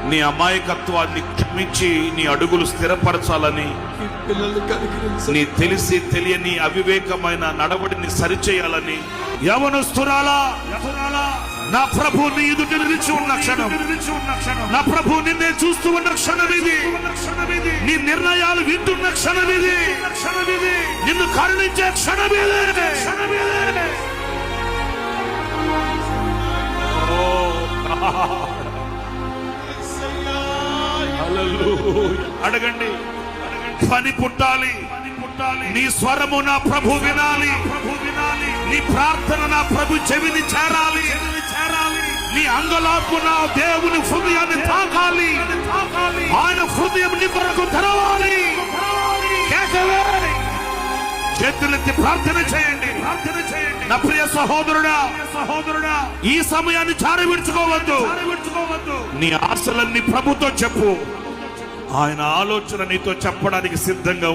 నీ అమాయకత్వాన్ని క్షమించి నీ అడుగులు స్థిరపరచాలని, నీ తెలిసి తెలియని అవివేకమైన నడవడిని సరిచేయాలని, యవనస్తురాలా నా ప్రభు నీ ఎదుట నిలిచి ఉన్న క్షణం, నా ప్రభు నిన్నే చూస్తూ ఉన్న క్షణం ఇది, నీ నిర్ణయాలు వింటున్న క్షణం ఇది, నిన్ను కరుణించే క్షణం ఇది. అడగండి. పని పుట్టాలి, నీ స్వరము నా ప్రభు వినాలి, నీ ప్రార్థన నా ప్రభు చెవిని చేరాలి, నీ అంగలార్పు నా దేవుని హృదయాన్ని తాకాలి, ఆయన హృదయం నీ కొరకు తెరవాలి. చేతులెత్తి ప్రార్థన చేయండి. నా ప్రియ సహోదరుడా, ఈ సమయాన్ని జారవిడ్చుకోవద్దు. నీ ఆశలన్నీ ప్రభుతో చెప్పు. ఆయన ఆలోచన నీతో చెప్పడానికి సిద్ధంగా